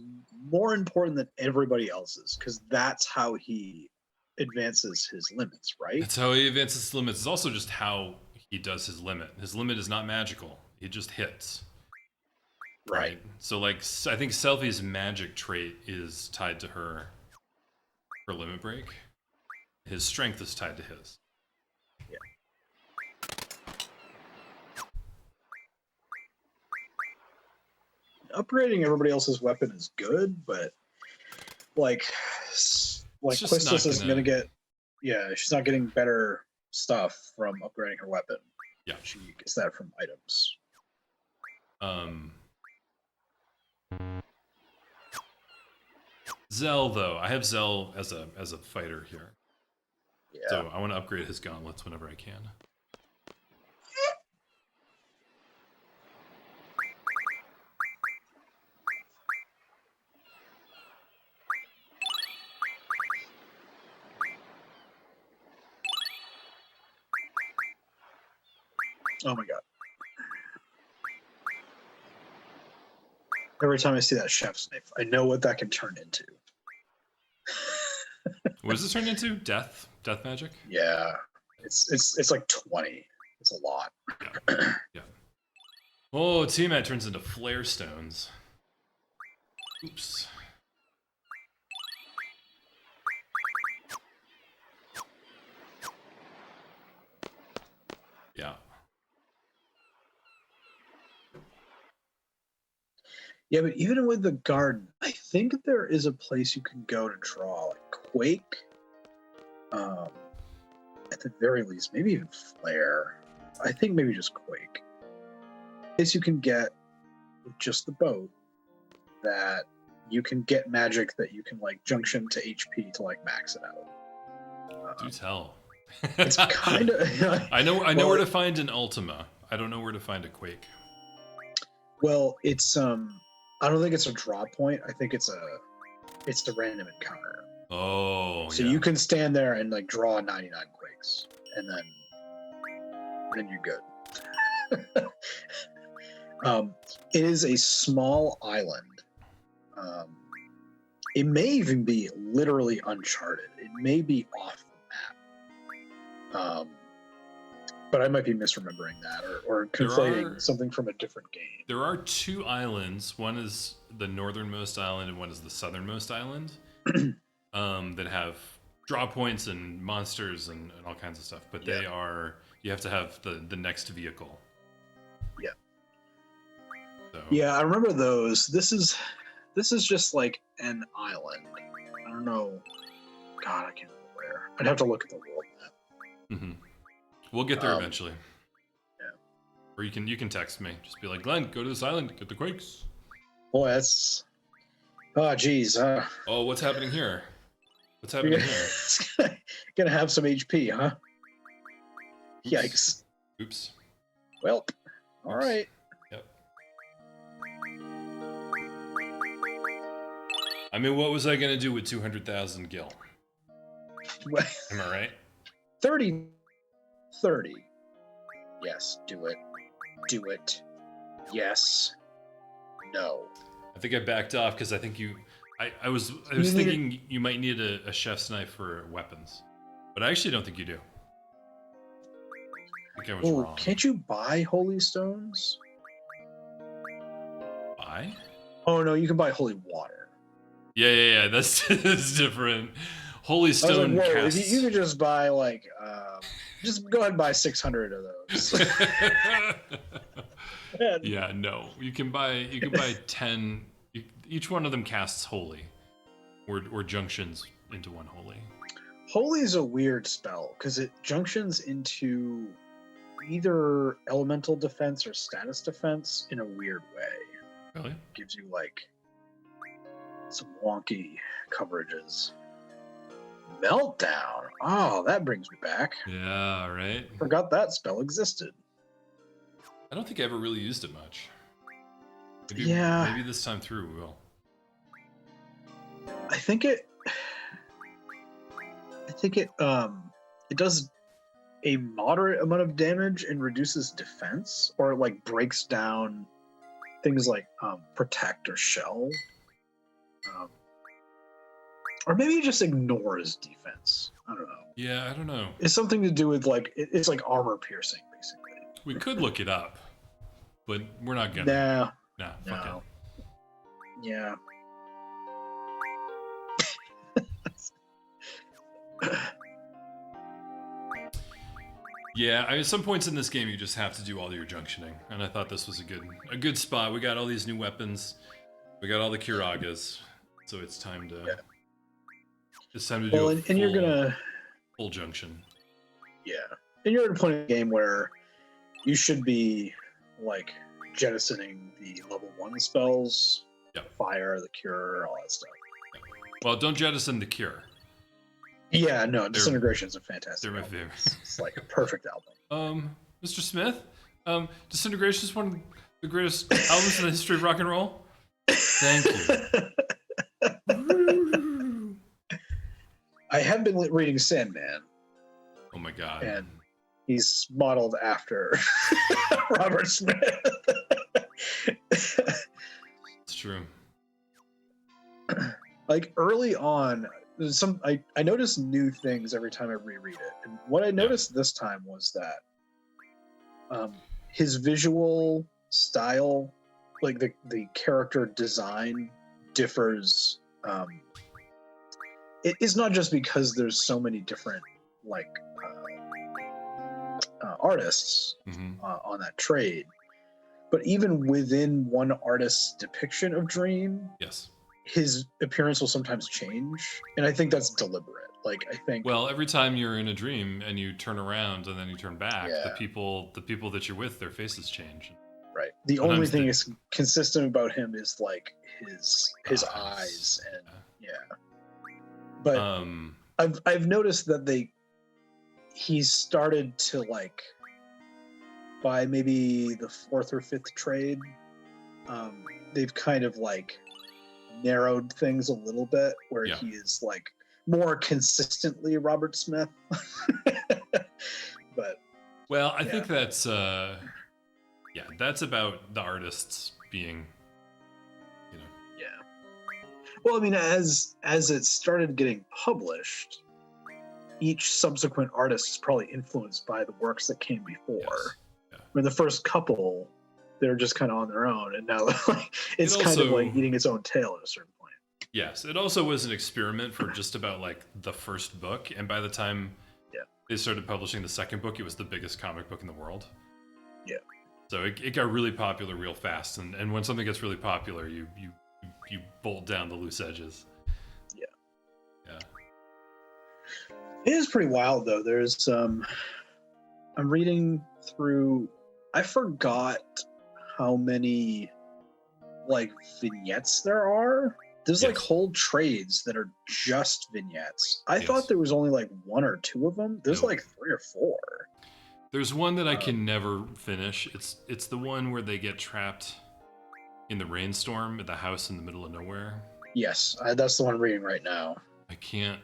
more important than everybody else's because that's how he advances his limits, right? That's how he advances his limits. It's also just how he does his limit. His limit is not magical. It just hits. Right. So, like, I think Selfie's magic trait is tied to her limit break. His strength is tied to his. Yeah. Upgrading everybody else's weapon is good, but like just Quistis not isn't gonna get. Yeah, she's not getting better stuff from upgrading her weapon. Yeah. She gets that from items. Zell though. I have Zell as a fighter here. Yeah. So I want to upgrade his gauntlets whenever I can. Oh my god. Every time I see that chef's knife, I know what that can turn into. What does this turn into? Death? Death magic? Yeah. It's like 20. It's a lot. Yeah. Yeah. Oh, Tiamat turns into flare stones. Oops. Yeah. Yeah, but even with the garden, I think there is a place you can go to draw like Quake. At the very least, maybe even Flare. I think maybe just Quake. Place you can get with just the boat that you can get magic that you can like junction to HP to like max it out. Do tell. It's kind of. I know well, where to find an Ultima. I don't know where to find a Quake. Well, it's I don't think it's a draw point. I think it's a random encounter. Oh, So yeah. you can stand there and like draw 99 Quakes, and then you're good. It is a small island. It may even be literally uncharted. It may be off the map. But I might be misremembering that or conflating something from a different game. There are 2 islands. One is the northernmost island and one is the southernmost island that have draw points and monsters and all kinds of stuff. But they are, you have to have the next vehicle. Yeah. So. Yeah, I remember those. This is just like an island. I don't know. God, I can't remember where. I'd have to look at the world map. Mm-hmm. We'll get there eventually. Yeah. Or you can text me. Just be like, Glenn, go to this island, get the Quakes. Boy, that's. Oh, geez. Oh, what's happening here? What's happening here? It's gonna have some HP, huh? Oops. Yikes. Oops. Well, all right. Yep. I mean, what was I gonna do with 200,000 gil? Am I right? 30. Yes, do it. Do it. Yes. No. I think I backed off because I think I was You thinking you might need a chef's knife for weapons, but I actually don't think you do. I think I was Oh, wrong. can't you buy holy stones? Buy? Oh no, you can buy holy water. Yeah. That's different. Holy Stone I was like, whoa, casts. you could just buy like, just go ahead and buy 600 of those. Yeah, no. You can buy 10. Each one of them casts holy, or junctions into one holy. Holy is a weird spell because it junctions into either elemental defense or status defense in a weird way. Really? Gives you like some wonky coverages. Meltdown. Oh, that brings me back. Yeah, right. Forgot that spell existed. I don't think I ever really used it much. Maybe this time through we will. I think it does a moderate amount of damage and reduces defense, or it like breaks down things like protect or shell. Or maybe it just ignores defense. I don't know. Yeah, I don't know. It's something to do with like it's like armor piercing, basically. We could look it up, but we're not gonna. Nah, fuck No. Yeah. it. Yeah, at some points in this game you just have to do all your junctioning, and I thought this was a good spot. We got all these new weapons, we got all the Kiragas, so it's time to. Yeah. It's time to do and you're gonna full junction. Yeah. And you're at a point in the game where you should be like jettisoning the level 1 spells, Yep. fire, the cure, all that stuff. Well, don't jettison The Cure. Yeah, no, Disintegration is a fantastic They're my album. favorite. It's like a perfect album. Mr. Smith, Disintegration is one of the greatest albums in the history of rock and roll. Thank you. I have been reading Sandman, Oh my god. and he's modeled after Robert Smith. It's true. Like early on, I notice new things every time I reread it, and what I noticed this time was that his visual style, like the character design, differs. It is not just because there's so many different artists on that trade, but even within one artist's depiction of Dream, Yes. his appearance will sometimes change, and I think that's deliberate. Like, I think, Well, every time you're in a dream and you turn around and then you turn back, Yeah. the people that you're with, their faces change. right, the sometimes only thing the- is consistent about him is like his Eyes. eyes, and but Um, I've noticed that he's started to, like, by maybe the fourth or fifth trade, they've kind of like narrowed things a little bit, where Yeah. he is like more consistently Robert Smith. But well, I Yeah. think that's that's about the artists being, yeah, well, I mean, as it started getting published, each subsequent artist is probably influenced by the works that came before. yes. Yeah. Where the first couple, they're just kind of on their own, and now like it's It kind of also- like eating its own tail at a certain point. Yes, it also was an experiment for just about like the first book, and by the time they started publishing the second book, it was the biggest comic book in the world. Yeah. So it got really popular real fast, and when something gets really popular, you bolt down the loose edges. Yeah. Yeah. It is pretty wild, though. There's I'm reading through. I forgot how many like vignettes there are. There's like Yes. whole trades that are just vignettes. I Yes. thought there was only like one or two of them. There's No. like three or four. There's one that I can never finish. It's the one where they get trapped in the rainstorm at the house in the middle of nowhere. Yes, that's the one I'm reading right now. I can't.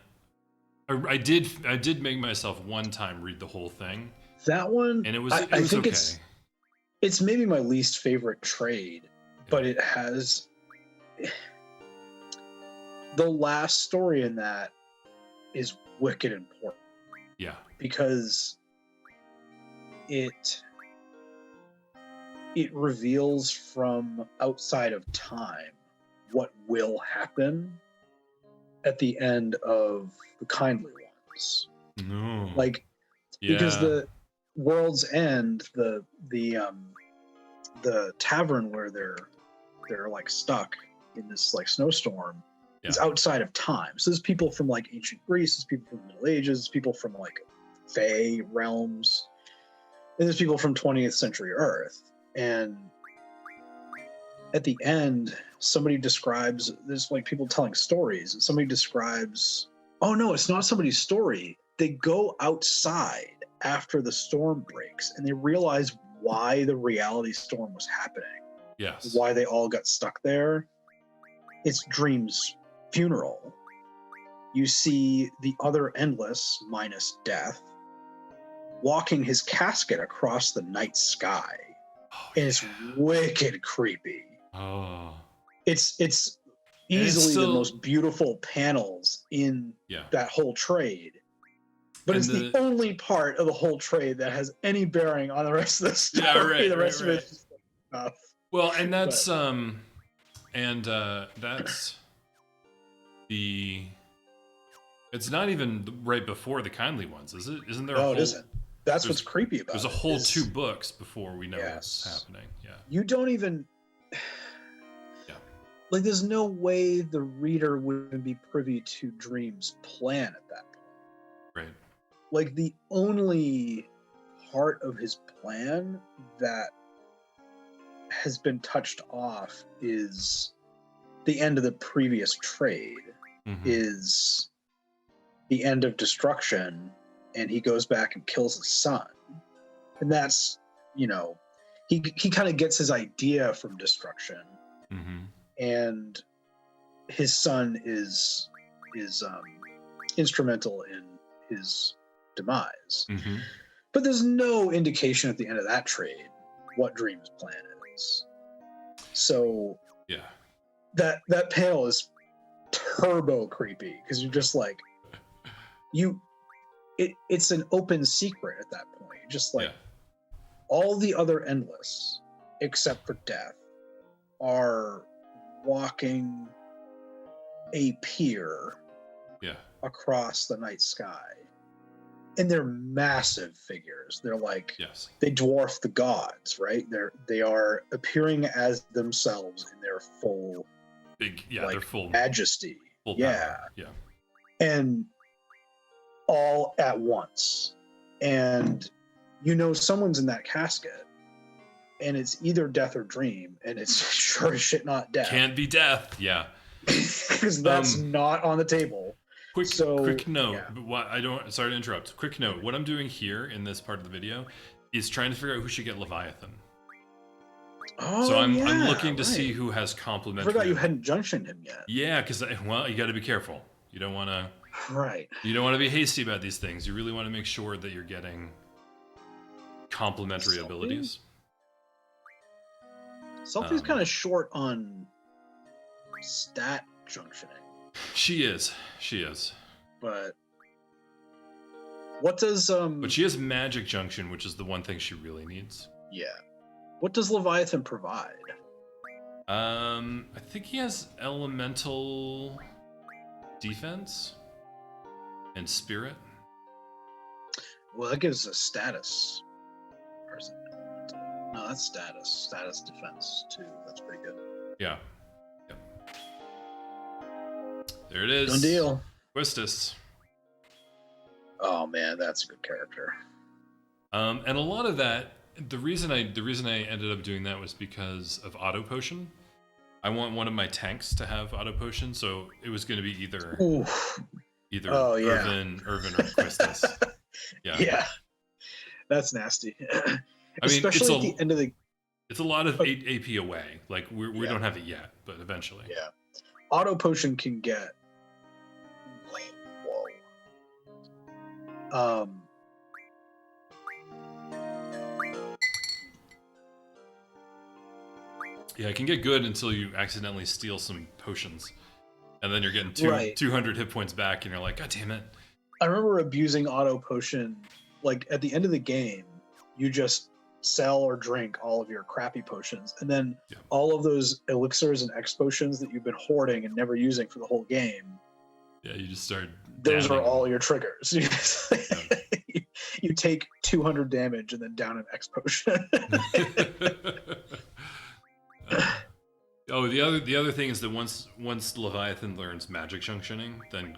I did make myself one time read the whole thing, That one, and it was I think okay. it's maybe my least favorite trade, but it has the last story in that is wicked important Yeah. because it reveals from outside of time what will happen at the end of the Kindly Ones. No. Like, because the World's End, the tavern where they're like stuck in this like snowstorm is outside of time. So there's people from like ancient Greece, there's people from the Middle Ages, there's people from like Fae realms, and there's people from 20th century Earth. And at the end, somebody describes, there's like people telling stories, and somebody describes, oh no, it's not somebody's story. They go outside after the storm breaks and they realize why the reality storm was happening, Yes. why they all got stuck there. It's Dream's funeral. You see the other Endless, minus Death, walking his casket across the night sky. Oh, And it's wicked creepy. Oh. It's And it's easily still- the most beautiful panels in Yeah. that whole trade. But And it's the only part of the whole trade that has any bearing on the rest of the story. Yeah, right, The rest right, of it's just stuff. Well, and that's that's the. It's not even right before the Kindly Ones, is it? Isn't there? No, a whole, it isn't. That's there's- what's creepy about it. There's a whole is 2 books before we know Yes. what's happening. Yeah. You don't even. Yeah. Like, there's no way the reader would even be privy to Dream's plan at that point. Right. Like, the only part of his plan that has been touched off is the end of the previous trade. is the end of destruction, and he goes back and kills his son. And that's, you know, he kind of gets his idea from destruction, and his son is instrumental in his demise. But there's no indication at the end of that trade what Dream's plan is. So yeah, that panel is turbo creepy because you're just like, it's an open secret at that point. Just like all the other endless, except for death, are walking a pier across the night sky. And they're massive figures. They're like, they dwarf the gods, right? They are appearing as themselves in their full, their full majesty. Full power. Yeah. And all at once. And you know someone's in that casket, and it's either death or Dream, and it's sure as shit not death. Can't be death, yeah. Because that's not on the table. Quick note. Sorry to interrupt. Quick note. What I'm doing here in this part of the video is trying to figure out who should get Leviathan. Oh, so I'm looking to see who has complementary. I forgot you hadn't junctioned him yet. Yeah, because you got to be careful. You don't want to. Right. You don't want to be hasty about these things. You really want to make sure that you're getting complementary abilities. Selfie's kind of short on stat junctioning. She is. But what does But she has magic junction, which is the one thing she really needs. Yeah. What does Leviathan provide? I think he has elemental defense and spirit. Well, that gives a status. Or is it elemental? No, that's status. Status defense too. That's pretty good. Yeah. There it is. Done deal. Quistis. Oh man, that's a good character. And a lot of that, the reason I ended up doing that was because of auto potion. I want one of my tanks to have auto potion, so it was going to be either Irvin or Quistis. Yeah, that's nasty. I mean, especially at the end of the. It's a lot of AP away. Like we don't have it yet, but eventually. Yeah, auto potion can get. Whoa. Yeah, it can get good until you accidentally steal some potions. And then you're getting 200 hit points back, and you're like, God damn it. I remember abusing auto potion. Like, at the end of the game, you just sell or drink all of your crappy potions. And then all of those elixirs and X potions that you've been hoarding and never using for the whole game. Yeah, you just start Those are all your triggers. You take 200 damage and then down an X potion. The other thing is that once Leviathan learns magic junctioning, then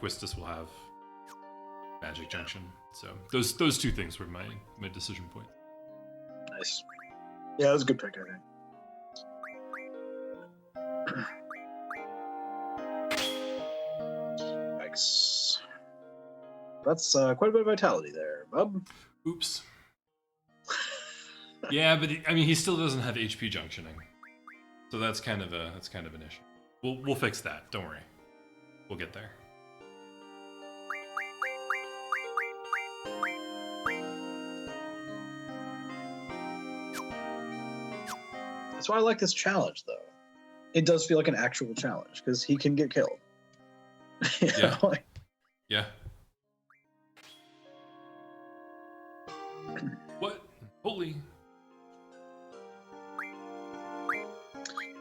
Quistis will have magic junction. So those two things were my decision point. Nice. Yeah, that was a good pick, I think. Yikes. That's quite a bit of vitality there, bub. Oops. Yeah, but he still doesn't have HP junctioning, so that's kind of an issue. We'll fix that. Don't worry, we'll get there. That's why I like this challenge, though. It does feel like an actual challenge because he can get killed. Yeah. Yeah. What? Holy.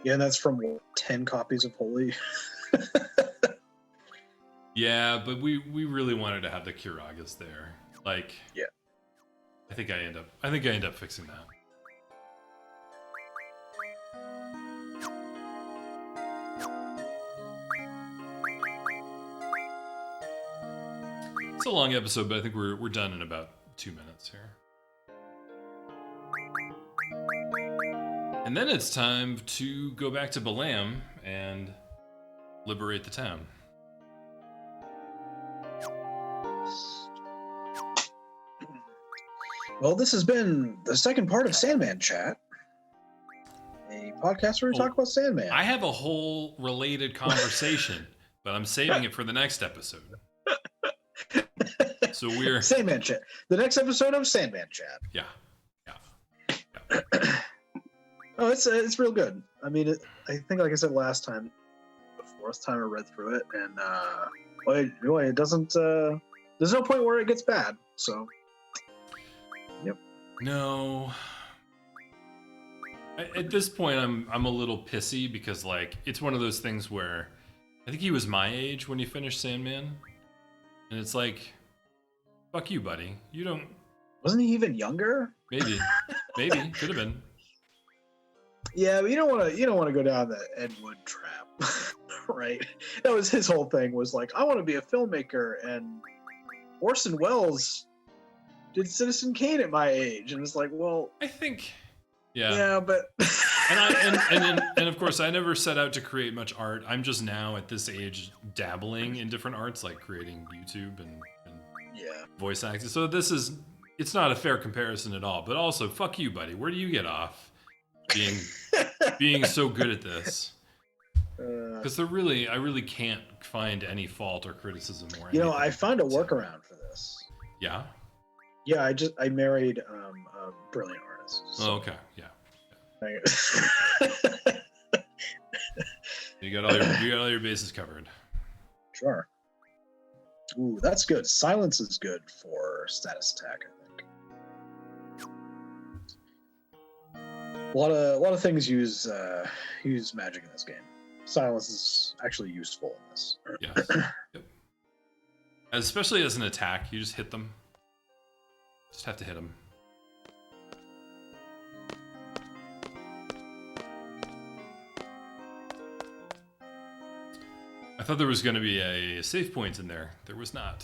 Yeah, and that's from 10 copies of Holy. Yeah, but we really wanted to have the Kiragas there. Like, yeah. I think I end up fixing that. It's a long episode, but I think we're done in about 2 minutes here. And then it's time to go back to Balam and liberate the town. Well, this has been the second part of Sandman Chat, a podcast where we talk about Sandman. I have a whole related conversation, but I'm saving it for the next episode. So we're Sandman Chat. The next episode of Sandman Chat. Yeah. Oh, it's real good. I mean, I think, like I said last time, the fourth time I read through it, and boy, it doesn't. There's no point where it gets bad. So, yep. No. At this point, I'm a little pissy because like it's one of those things where I think he was my age when he finished Sandman, and it's like, fuck you, buddy. You don't. Wasn't he even younger? Maybe could have been. Yeah, but you don't want to go down the Ed Wood trap, right? That was his whole thing. Was like, I want to be a filmmaker, and Orson Welles did Citizen Kane at my age, and it's like, well, I think, yeah, but and of course, I never set out to create much art. I'm just now at this age dabbling in different arts, like creating YouTube and voice acting. So it's not a fair comparison at all. But also, fuck you, buddy. Where do you get off being so good at this? Because I really can't find any fault or criticism or anything. I found a workaround for this. Yeah. Yeah, I married a brilliant artist. So. Oh, okay. Yeah. You got all your bases covered. Sure. Ooh, that's good. Silence is good for status attack, I think. A lot of things use magic in this game. Silence is actually useful in this. Yes. Yep. Especially as an attack, you just hit them. Just have to hit them. I thought there was going to be a save point in there. There was not.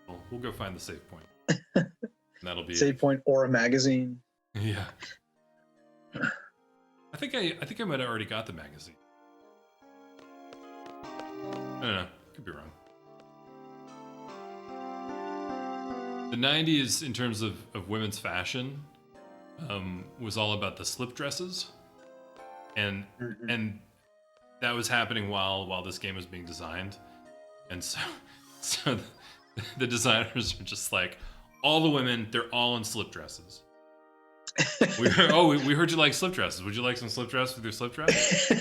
So we'll go find the save point. And that'll be save point or a magazine. Yeah. I think I might have already got the magazine. I don't know. Could be wrong. The 90s, in terms of women's fashion, was all about the slip dresses, and that was happening while this game was being designed, and so the designers were just like, all the women, they're all in slip dresses. We heard you like slip dresses. Would you like some slip dress with your slip dress?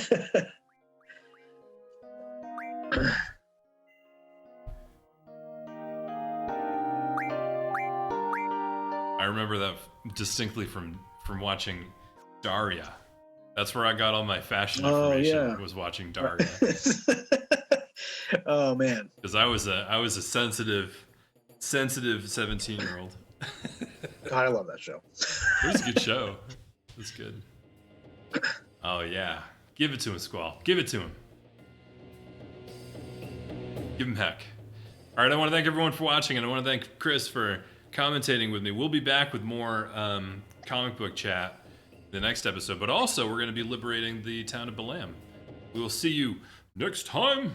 I remember that distinctly from watching Daria. That's where I got all my fashion information. Was watching Daria. Oh man, because I was a sensitive 17-year-old. God, I love that show. It was a good show. It was good. Oh yeah, give it to him, Squall. Give it to him. Give him heck. All right, I want to thank everyone for watching, and I want to thank Chris for commentating with me. We'll be back with more comic book chat the next episode, but also we're going to be liberating the town of Balam. We will see you next time.